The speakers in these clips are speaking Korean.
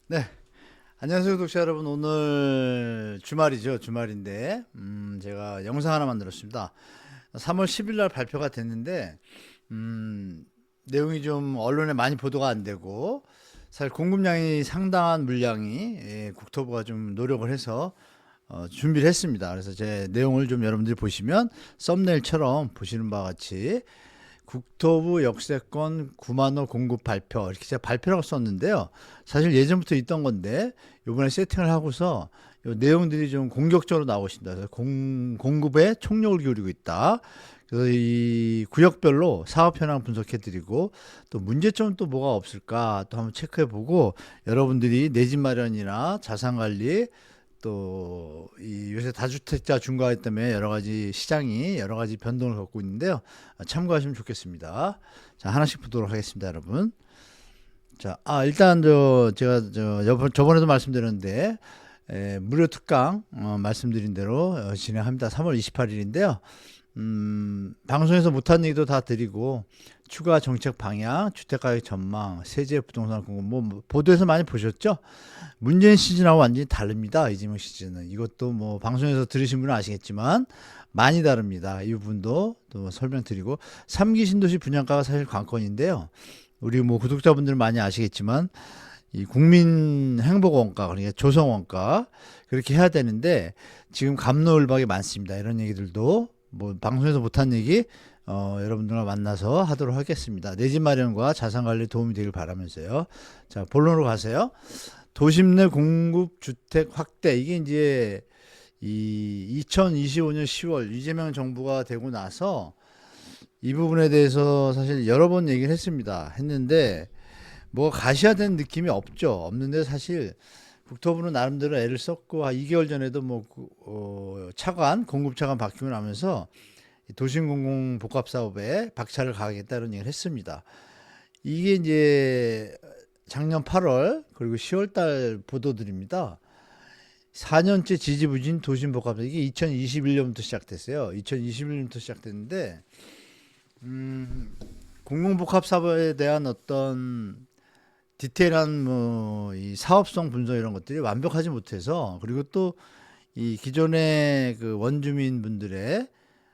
네, 안녕하세요, 구독자 여러분. 오늘 주말이죠. 주말인데, 제가 영상 하나 만들었습니다. 3월 10일 날 발표가 됐는데, 내용이 좀 언론에 많이 보도가 안 되고, 사실 공급량이 상당한 물량이 국토부가 좀 노력을 해서 준비를 했습니다. 그래서 제 내용을 좀 여러분들이 보시면 썸네일처럼 보시는 바와 같이 국토부 역세권 9만 호 공급 발표 이렇게 제가 발표라고 썼는데요. 사실 예전부터 있던 건데 이번에 세팅을 하고서 요 내용들이 좀 공격적으로 나오고 있습니다. 그래서 공급에 총력을 기울이고 있다. 그래서 이 구역별로 사업 현황 분석해드리고 또 문제점은 또 뭐가 없을까 또 한번 체크해보고 여러분들이 내 집 마련이나 자산관리 또 이 요새 다주택자 증가하기 때문에 여러 가지 시장이 여러 가지 변동을 겪고 있는데요. 참고하시면 좋겠습니다. 자, 하나씩 보도록 하겠습니다, 여러분. 자, 일단 제가 저번에도 말씀드렸는데 무료 특강 말씀드린 대로 진행합니다. 3월 28일인데요. 방송에서 못한 얘기도 다 드리고 추가 정책 방향, 주택가격 전망, 세제 부동산 공급 뭐 보도에서 많이 보셨죠? 문재인 시즌하고 완전히 다릅니다. 이재명 시즌은 이것도 뭐 방송에서 들으신 분은 아시겠지만 많이 다릅니다. 이 부분도 또 설명드리고 3기 신도시 분양가가 사실 관건인데요. 우리 뭐 구독자분들 많이 아시겠지만 이 국민 행복 원가 그러니까 조성 원가 그렇게 해야 되는데 지금 갑론을박이 많습니다. 이런 얘기들도 뭐 방송에서 못한 얘기 여러분들과 만나서 하도록 하겠습니다. 내 집 마련과 자산 관리 도움이 되길 바라면서요. 자, 본론으로 가세요. 도심 내 공급 주택 확대 이게 이제 이 2025년 10월 이재명 정부가 되고 나서 이 부분에 대해서 사실 여러 번 얘기를 했는데 뭐 가시화된 느낌이 없는데 사실 국토부는 나름대로 애를 썼고 한 2개월 전에도 뭐 공급 차관 바뀌고 나면서 도심공공 복합 사업에 박차를 가하겠다는 얘기를 했습니다. 이게 이제 작년 8월 그리고 10월 달 보도들입니다. 4년째 지지부진 도심복합 이게 2021년부터 시작됐어요. 2021년부터 시작됐는데 공공복합 사업에 대한 어떤 디테일한 뭐 이 사업성 분석 이런 것들이 완벽하지 못해서 그리고 또 이 기존의 그 원주민 분들의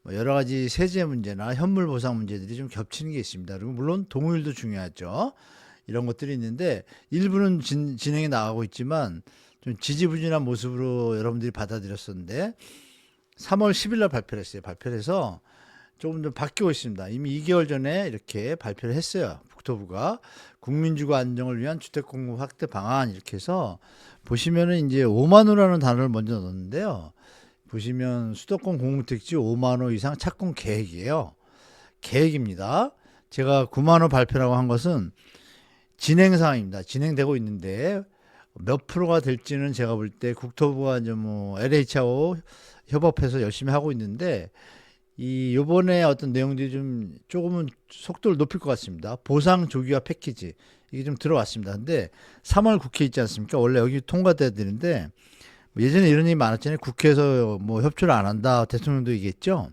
뭐 여러 가지 세제 문제나 현물 보상 문제들이 좀 겹치는 게 있습니다. 그리고 물론 동의율도 중요하죠. 이런 것들이 있는데 일부는 진행이 나가고 있지만 좀 지지부진한 모습으로 여러분들이 받아들였었는데 3월 10일 날 발표를 했어요. 발표를 해서 조금 더 바뀌고 있습니다. 이미 2개월 전에 이렇게 발표를 했어요. 국토부가 국민주거 안정을 위한 주택 공급 확대 방안 이렇게 해서 보시면은 이제 5만 호라는 단어를 먼저 넣었는데요. 보시면 수도권 공공택지 5만 호 이상 착공 계획이에요. 계획입니다. 제가 9만 호 발표라고 한 것은 진행 상황입니다. 진행되고 있는데 몇 프로가 될지는 제가 볼 때 국토부가 이제 뭐 LH하고 협업해서 열심히 하고 있는데 이 요번에 어떤 내용들이 좀 조금은 속도를 높일 것 같습니다. 보상 조기화 패키지 이게 좀 들어왔습니다. 근데 3월 국회 있지 않습니까? 원래 여기 통과돼야 되는데 예전에 이런 일이 많았잖아요. 국회에서 뭐 협조를 안 한다. 대통령도 얘기했죠.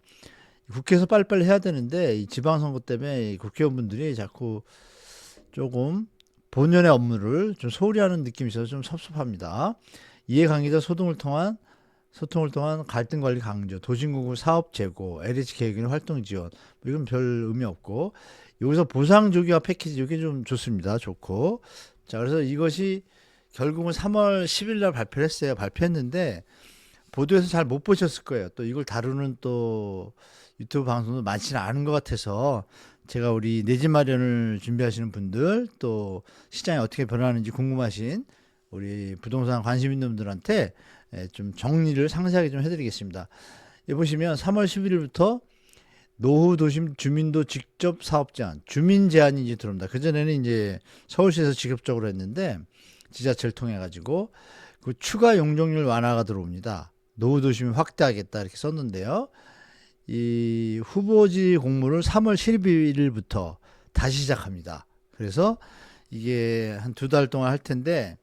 국회에서 빨리빨리 해야 되는데 이 지방선거 때문에 이 국회의원분들이 자꾸 조금 본연의 업무를 좀 소홀히 하는 느낌이 있어서 좀 섭섭합니다. 이해관계자 소통을 통한 갈등 관리 강조, 도심공급 사업 재고, LH 계획인 활동 지원, 뭐 이건 별 의미 없고, 여기서 보상 조기화 패키지, 이게 좀 좋습니다. 좋고. 자, 그래서 이것이 결국은 3월 10일 날 발표를 했어요. 발표했는데, 보도에서 잘 못 보셨을 거예요. 또 이걸 다루는 또 유튜브 방송도 많지는 않은 것 같아서, 제가 우리 내 집 마련을 준비하시는 분들, 또 시장이 어떻게 변하는지 궁금하신 우리 부동산 관심 있는 분들한테 좀 정리를 상세하게 좀 해드리겠습니다. 여기 보시면 3월 11일부터 노후 도심 주민도 직접 사업 제한, 주민 제한이 이제 들어옵니다. 그전에는 이제 서울시에서 직접적으로 했는데 지자체를 통해 가지고 그 추가 용적률 완화가 들어옵니다. 노후 도심을 확대하겠다 이렇게 썼는데요. 이 후보지 공모를 3월 11일부터 다시 시작합니다. 그래서 이게 한 2달 동안 할 텐데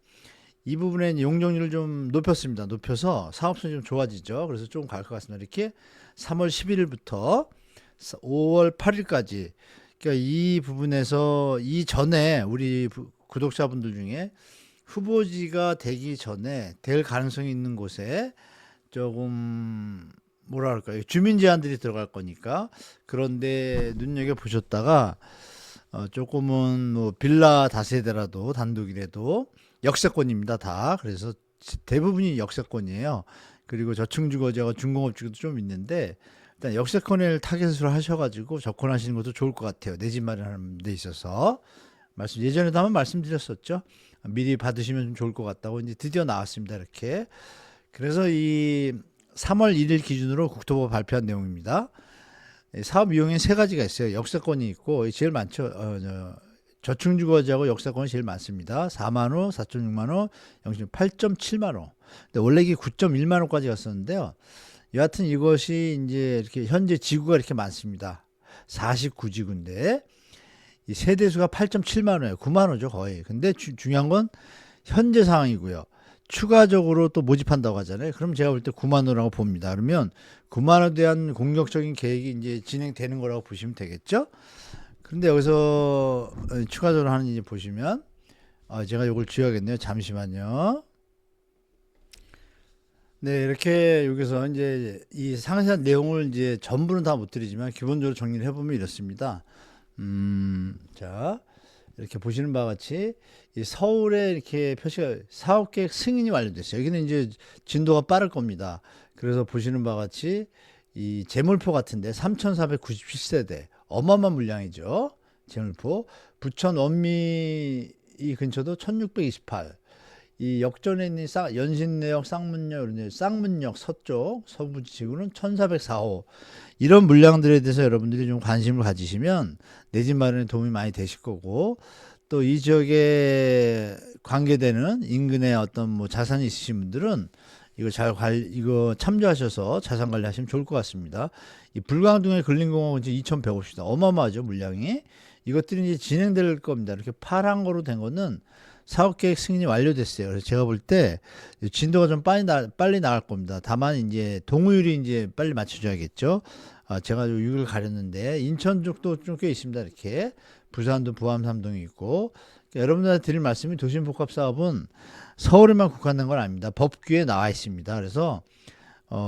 이 부분에 용적률을 좀 높였습니다. 높여서 사업성이 좀 좋아지죠. 그래서 좀 갈 것 같습니다. 이렇게 3월 11일부터 5월 8일까지 그러니까 이 부분에서 이전에 우리 구독자분들 중에 후보지가 되기 전에 될 가능성이 있는 곳에 조금 뭐라 그럴까요? 주민 제한들이 들어갈 거니까 그런데 눈여겨 보셨다가 조금은 뭐 빌라 다세대라도 단독이라도 역세권입니다 다. 그래서 대부분이 역세권이에요. 그리고 저층주거지하고 중공업지구도 좀 있는데 일단 역세권을 타겟으로 하셔가지고 접근하시는 것도 좋을 것 같아요. 내 집 마련하는 데 있어서 예전에도 한번 말씀드렸었죠. 미리 받으시면 좀 좋을 것 같다고 이제 드디어 나왔습니다. 이렇게. 그래서 이 3월 1일 기준으로 국토부가 발표한 내용입니다. 사업 이용에 세 가지가 있어요. 역세권이 있고 제일 많죠. 저층주거지하고 역세권이 제일 많습니다. 4만 호, 4.6만 호, 8.7만 호. 근데 원래 이게 9.1만 호까지 갔었는데요. 여하튼 이것이 이제 이렇게 현재 지구가 이렇게 많습니다. 49지구인데 이 세대수가 8.7만 호예요. 9만 호죠 거의. 근데 중요한 건 현재 상황이고요. 추가적으로 또 모집한다고 하잖아요. 그럼 제가 볼 때 9만 호라고 봅니다. 그러면 9만 호에 대한 공격적인 계획이 이제 진행되는 거라고 보시면 되겠죠. 그런데 여기서 추가적으로 하는 이제 보시면 제가 이걸 지워야겠네요. 잠시만요. 네, 이렇게 여기서 이제 이 상세한 내용을 이제 전부는 다 못 드리지만 기본적으로 정리를 해보면 이렇습니다. 자, 이렇게 보시는 바와 같이 이 서울에 이렇게 표시가 사업계획 승인이 완료됐어요. 여기는 이제 진도가 빠를 겁니다. 그래서 보시는 바와 같이 이 재물포 같은데 3,497세대 어마어마한 물량이죠. 재물포 부천 원미 이 근처도 1,628. 이 역전에 있는 연신내역, 쌍문역, 쌍문역 서쪽 서부지구는 1404호. 이런 물량들에 대해서 여러분들이 좀 관심을 가지시면 내 집 마련에 도움이 많이 되실 거고 또 이 지역에 관계되는 인근에 어떤 뭐 자산이 있으신 분들은 이거 참조하셔서 자산 관리하시면 좋을 것 같습니다. 이 불광동의 근린공원 이제 2,150다. 어마어마하죠 물량이. 이것들이 이제 진행될 겁니다. 이렇게 파란 거로 된 거는 사업계획 승인이 완료됐어요. 그래서 제가 볼 때 진도가 좀 빨리 나갈 겁니다. 다만 이제 동의율이 이제 빨리 맞춰줘야겠죠. 제가 6일 가렸는데 인천 쪽도 좀 꽤 있습니다. 이렇게 부산도 부암 삼동이 있고 여러분들한테 드릴 말씀이 도심복합사업은 서울에만 국한된 건 아닙니다. 법규에 나와 있습니다. 그래서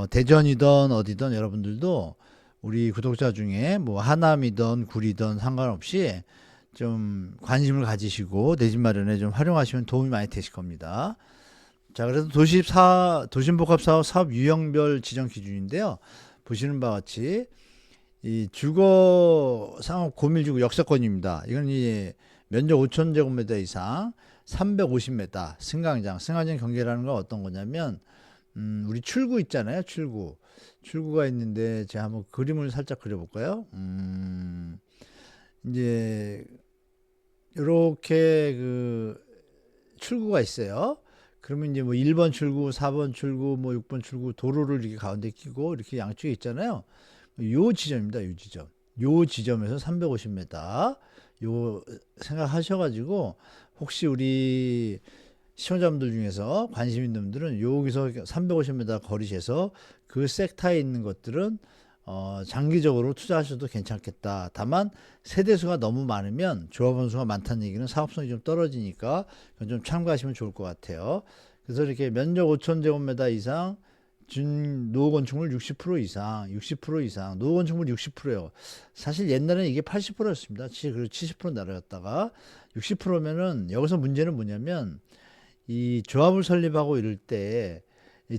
대전이든 어디든 여러분들도 우리 구독자 중에 뭐 하남이든 구리든 상관없이 좀 관심을 가지시고 내 집 마련에 좀 활용하시면 도움이 많이 되실 겁니다. 자, 그래서 도심복합사업 사업 유형별 지정 기준인데요. 보시는 바와 같이 이 주거 상업 고밀지구 역세권입니다. 이건 이제 면적 5,000제곱미터 이상 350m 승강장 경계라는 건 어떤 거냐면 우리 출구 있잖아요. 출구가 있는데 제가 한번 그림을 살짝 그려볼까요? 이제 이렇게 그 출구가 있어요. 그러면 이제 뭐 1번 출구, 4번 출구, 뭐 6번 출구 도로를 이렇게 가운데 끼고 이렇게 양쪽에 있잖아요. 요 지점입니다. 요 지점. 요 지점에서 350m 요 생각하셔가지고 혹시 우리 시청자분들 중에서 관심 있는 분들은 여기서 350m 거리에서 그 섹터에 있는 것들은 장기적으로 투자하셔도 괜찮겠다. 다만 세대수가 너무 많으면 조합원 수가 많다는 얘기는 사업성이 좀 떨어지니까 좀 참고하시면 좋을 것 같아요. 그래서 이렇게 면적 5,000제곱미터 이상 노후 건축물 60% 이상, 60% 이상, 노후 건축물 60%예요. 사실 옛날에는 이게 80%였습니다. 그리고 70% 내려갔다가 60%면은 여기서 문제는 뭐냐면 이 조합을 설립하고 이럴 때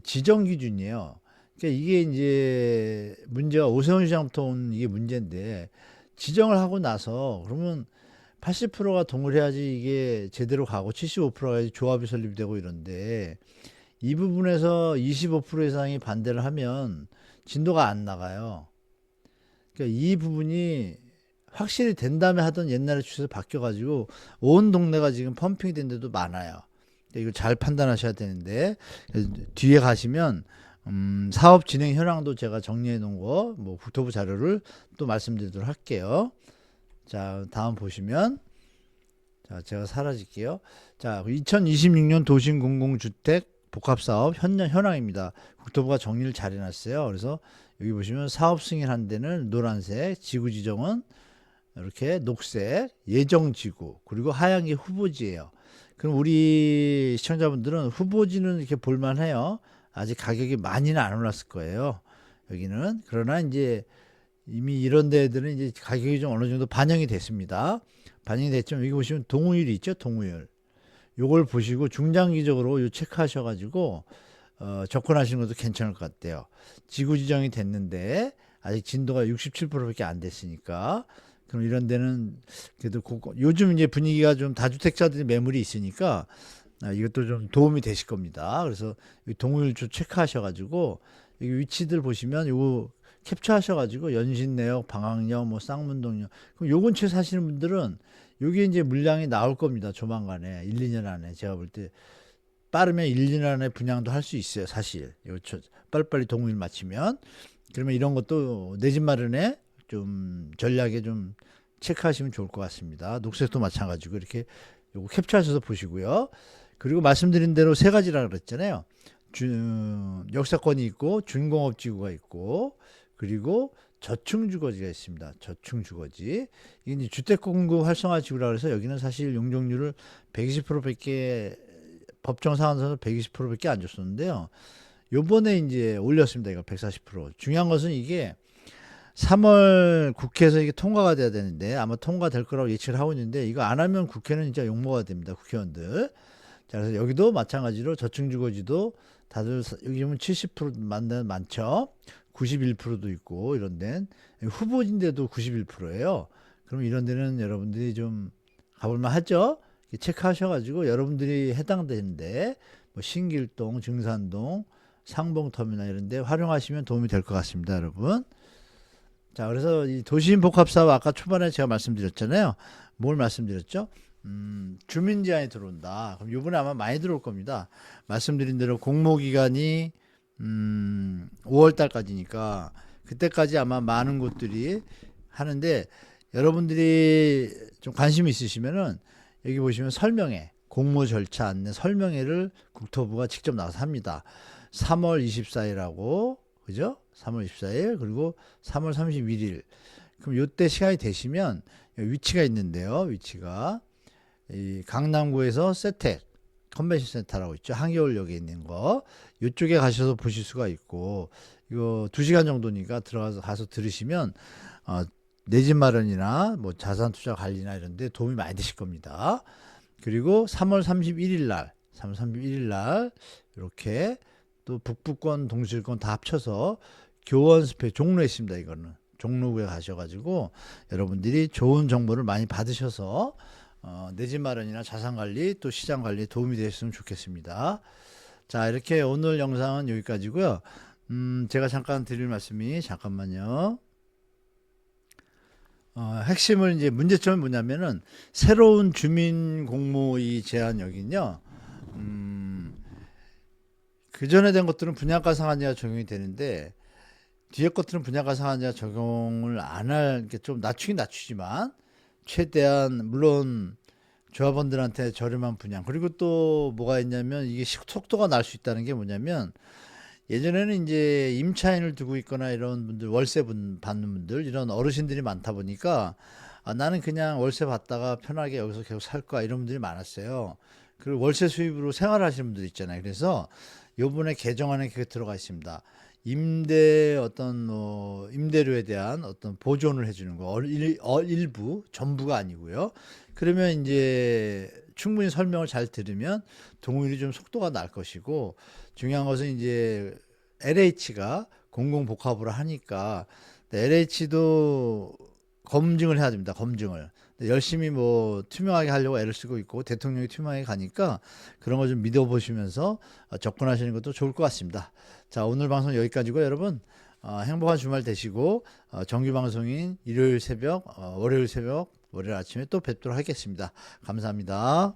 지정 기준이에요. 그러니까 이게 이제 문제가 오세훈 시장부터 온 이게 문제인데 지정을 하고 나서 그러면 80%가 동의해야지 이게 제대로 가고 75%가 해야지 조합이 설립되고 이런데 이 부분에서 25% 이상이 반대를 하면 진도가 안 나가요. 그러니까 이 부분이 확실히 된 다음에 하던 옛날의 추세로 바뀌어가지고 온 동네가 지금 펌핑이 된 데도 많아요. 이거 잘 판단하셔야 되는데 뒤에 가시면 사업 진행 현황도 제가 정리해 놓은 거 뭐 국토부 자료를 또 말씀드리도록 할게요. 자, 다음 보시면 자, 제가 사라질게요. 자, 2026년 도심 공공주택 복합사업 현황입니다. 국토부가 정리를 잘 해놨어요. 그래서 여기 보시면 사업 승인한 데는 노란색, 지구 지정은 이렇게 녹색, 예정지구, 그리고 하얀 게 후보지예요. 그럼 우리 시청자분들은 후보지는 이렇게 볼만해요. 아직 가격이 많이는 안 올랐을 거예요. 여기는. 그러나 이제 이미 이런 데들은 이제 가격이 좀 어느 정도 반영이 됐습니다. 반영이 됐지만 여기 보시면 동우율이 있죠. 동우율. 요걸 보시고 중장기적으로 요 체크하셔가지고 접근하시는 것도 괜찮을 것 같아요. 지구 지정이 됐는데 아직 진도가 67%밖에 안 됐으니까 그럼 이런 데는 그래도 요즘 이제 분위기가 좀 다주택자들이 매물이 있으니까 이것도 좀 도움이 되실 겁니다. 그래서 동호일 좀 체크하셔가지고 여기 위치들 보시면 요거 캡처하셔가지고 연신내역, 방학역, 뭐 쌍문동역. 그럼 요 근처에 사시는 분들은 요게 이제 물량이 나올 겁니다. 조만간에 1, 2년 안에 제가 볼 때 빠르면 1, 2년 안에 분양도 할 수 있어요. 사실 요 빨리빨리 동호일 마치면 그러면 이런 것도 내 집 마련에 좀 전략에 좀 체크하시면 좋을 것 같습니다. 녹색도 마찬가지고 이렇게 요거 캡처하셔서 보시고요. 그리고 말씀드린 대로 세 가지라 그랬잖아요. 역사권이 있고 준공업지구가 있고 그리고 저층주거지가 있습니다. 저층주거지. 이게 이제 주택공급 활성화 지구라 그래서 여기는 사실 용적률을 120%밖에 법정 상한선을 120%밖에 안 줬었는데요. 요번에 이제 올렸습니다. 이거 140%. 중요한 것은 이게 3월 국회에서 이게 통과가 돼야 되는데 아마 통과될 거라고 예측을 하고 있는데 이거 안 하면 국회는 진짜 욕먹어야 됩니다. 국회의원들. 자, 그래서 여기도 마찬가지로 저층주거지도 다들 여기 보면 70% 많죠. 91%도 있고 이런 데는 후보진데도 91%예요. 그럼 이런 데는 여러분들이 좀 가볼만 하죠. 체크하셔가지고 여러분들이 해당되는데 뭐 신길동, 증산동, 상봉터미널 이런 데 활용하시면 도움이 될 것 같습니다, 여러분. 자, 그래서 이 도시인 복합사업 아까 초반에 제가 말씀드렸잖아요. 뭘 말씀드렸죠? 주민 제한이 들어온다. 그럼 이번에 아마 많이 들어올 겁니다. 말씀드린 대로 공모기간이 5월 달까지니까 그때까지 아마 많은 곳들이 하는데 여러분들이 좀 관심 있으시면은 여기 보시면 설명회, 공모 절차 안내 설명회를 국토부가 직접 나와서 합니다. 3월 24일하고 그죠? 3월 24일 그리고 3월 31일. 그럼 요때 시간이 되시면 위치가 있는데요. 위치가 이 강남구에서 세택 컨벤션 센터라고 있죠. 한겨울역에 있는 거. 이쪽에 가셔서 보실 수가 있고 이거 2시간 정도니까 들어가서 가서 들으시면 내 집 마련이나 뭐 자산 투자 관리나 이런 데 도움이 많이 되실 겁니다. 그리고 3월 31일 날 이렇게 또 북부권, 동실권 다 합쳐서 교원 스페 종로에 있습니다. 이거는 종로구에 가셔가지고 여러분들이 좋은 정보를 많이 받으셔서 내 집 마련이나 자산 관리 또 시장 관리에 도움이 되셨으면 좋겠습니다. 자, 이렇게 오늘 영상은 여기까지고요. 제가 잠깐 드릴 말씀이 잠깐만요. 핵심을 이제 문제점이 뭐냐면은 새로운 주민 공모의 제한 여기는요. 그 전에 된 것들은 분양가 상한제가 적용이 되는데 뒤에 것들은 분양가 상한제가 적용을 안 할 게 좀 낮추긴 낮추지만 최대한 물론 조합원들한테 저렴한 분양 그리고 또 뭐가 있냐면 이게 속도가 날 수 있다는 게 뭐냐면 예전에는 이제 임차인을 두고 있거나 이런 분들 월세 받는 분들 이런 어르신들이 많다 보니까 나는 그냥 월세 받다가 편하게 여기서 계속 살 거야 이런 분들이 많았어요. 그리고 월세 수입으로 생활하시는 분들 있잖아요. 그래서 요번에 개정안에 그게 들어가 있습니다. 임대료에 대한 어떤 보존을 해주는 거 일부 전부가 아니고요. 그러면 이제 충분히 설명을 잘 들으면 동의율이 좀 속도가 날 것이고 중요한 것은 이제 LH가 공공복합으로 하니까 LH도 검증을 해야 됩니다. 검증을. 열심히 뭐 투명하게 하려고 애를 쓰고 있고 대통령이 투명하게 가니까 그런 거 좀 믿어보시면서 접근하시는 것도 좋을 것 같습니다. 자, 오늘 방송 여기까지고 여러분 행복한 주말 되시고 정규 방송인 일요일 새벽, 월요일 새벽, 월요일 아침에 또 뵙도록 하겠습니다. 감사합니다.